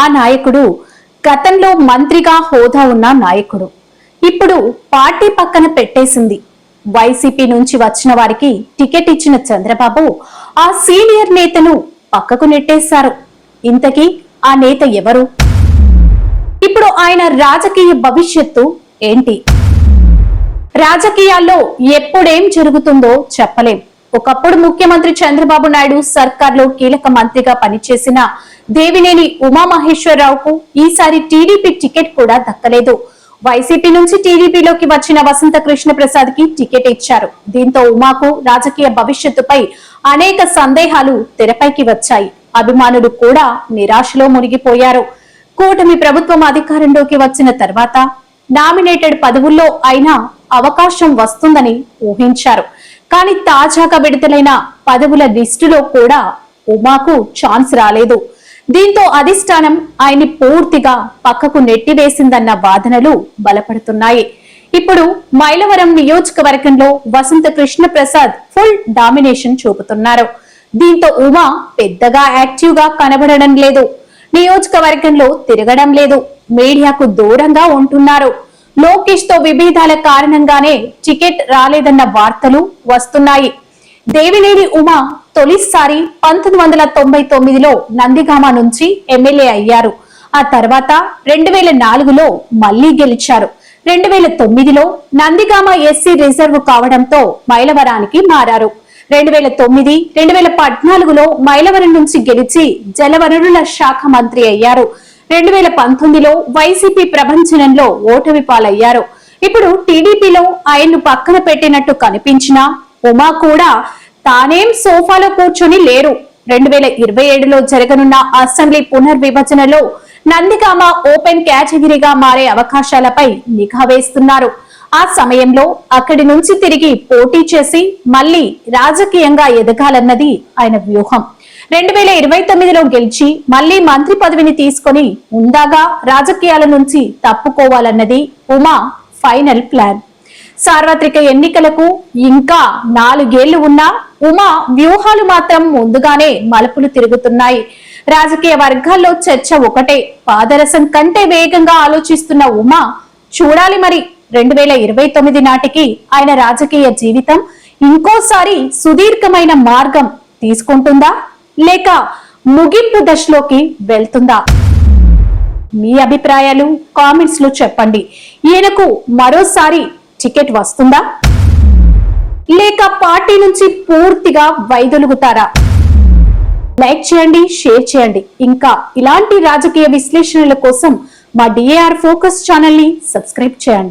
ఆ నాయకుడు గతంలో మంత్రిగా హోదా ఉన్న నాయకుడు. ఇప్పుడు పార్టీ పక్కన పెట్టేసింది. వైసీపీ నుంచి వచ్చిన వారికి టికెట్ ఇచ్చిన చంద్రబాబు ఆ సీనియర్ నేతను పక్కకు నెట్టేశారు. ఇంతకీ ఆ నేత ఎవరు? ఇప్పుడు ఆయన రాజకీయ భవిష్యత్తు ఏంటి? రాజకీయాల్లో ఎప్పుడేం జరుగుతుందో చెప్పలేం. ఒకప్పుడు ముఖ్యమంత్రి చంద్రబాబు నాయుడు సర్కార్లో కీలక మంత్రిగా పనిచేసిన దేవినేని ఉమామహేశ్వరరావుకు ఈసారి టీడీపీ టికెట్ కూడా దక్కలేదు. వైసీపీ నుంచి టీడీపీలోకి వచ్చిన వసంత కృష్ణ ప్రసాద్ కి టికెట్ ఇచ్చారు. దీంతో ఉమాకు రాజకీయ భవిష్యత్తుపై అనేక సందేహాలు తెరపైకి వచ్చాయి. అభిమానులు కూడా నిరాశలో మునిగిపోయారు. కూటమి ప్రభుత్వం అధికారంలోకి వచ్చిన తర్వాత నామినేటెడ్ పదవుల్లో అయినా అవకాశం వస్తుందని ఊహించారు. కానీ తాజాగా విడుదలైన పదవుల లిస్టులో కూడా ఉమాకు ఛాన్స్ రాలేదు. దీంతో అధిష్టానం ఆయన్ని పూర్తిగా పక్కకు నెట్టివేసిందన్న వాదనలు బలపడుతున్నాయి. ఇప్పుడు మైలవరం నియోజకవర్గంలో వసంత కృష్ణ ప్రసాద్ ఫుల్ డామినేషన్ చూపుతున్నారు. దీంతో ఉమా పెద్దగా యాక్టివ్ గా కనబడడం లేదు. నియోజకవర్గంలో తిరగడం లేదు. మీడియాకు దూరంగా ఉంటున్నారు. లోకేష్ తో విభేదాల కారణంగానే టికెట్ రాలేదన్న వార్తలు వస్తున్నాయి. దేవినేని ఉమా తొలిసారి 1999లో నందిగామ నుంచి ఎమ్మెల్యే అయ్యారు. ఆ తర్వాత 2004లో మళ్లీ గెలిచారు. 2009లో నందిగామ ఎస్సీ రిజర్వ్ కావడంతో మైలవరానికి మారారు. 2009, 2014లో మైలవరం నుంచి గెలిచి జలవనరుల శాఖ మంత్రి అయ్యారు. 2019లో వైసీపీ ప్రభంజనంలో ఓటమి పాలయ్యారు. ఇప్పుడు టీడీపీలో ఆయన్ను పక్కన పెట్టినట్టు కనిపించినా ఉమా కూడా తానేం సోఫాలో కూర్చొని లేరు. 2027లో జరగనున్న అసెంబ్లీ పునర్విభజనలో నందిగామ ఓపెన్ కేటగిరీగా మారే అవకాశాలపై నిఘా వేస్తున్నారు. ఆ సమయంలో అక్కడి నుంచి తిరిగి పోటీ చేసి మళ్లీ రాజకీయంగా ఎదగాలన్నది ఆయన వ్యూహం. 2029లో గెలిచి మళ్లీ మంత్రి పదవిని తీసుకొని ఉందాగా రాజకీయాల నుంచి తప్పుకోవాలన్నది ఉమా ఫైనల్ ప్లాన్. సార్వత్రిక ఎన్నికలకు ఇంకా 4 ఏళ్లు ఉన్నా ఉమా వ్యూహాలు మాత్రం ముందుగానే మలుపులు తిరుగుతున్నాయి. రాజకీయ వర్గాల్లో చర్చ ఒకటే, పాదరసం కంటే వేగంగా ఆలోచిస్తున్న ఉమా చూడాలి మరి 2029 నాటికి ఆయన రాజకీయ జీవితం ఇంకోసారి సుదీర్ఘమైన మార్గం తీసుకుంటుందా లేక ముగింపు దశలోకి వెళ్తుందా? మీ అభిప్రాయాలు కామెంట్స్ లో చెప్పండి. ఈయనకు మరోసారి టికెట్ వస్తుందా లేక పార్టీ నుంచి పూర్తిగా వైదొలుగుతారా? లైక్ చేయండి, షేర్ చేయండి. ఇంకా ఇలాంటి రాజకీయ విశ్లేషణల కోసం మా డిఏఆర్ ఫోకస్ ఛానల్ ని సబ్స్క్రైబ్ చేయండి.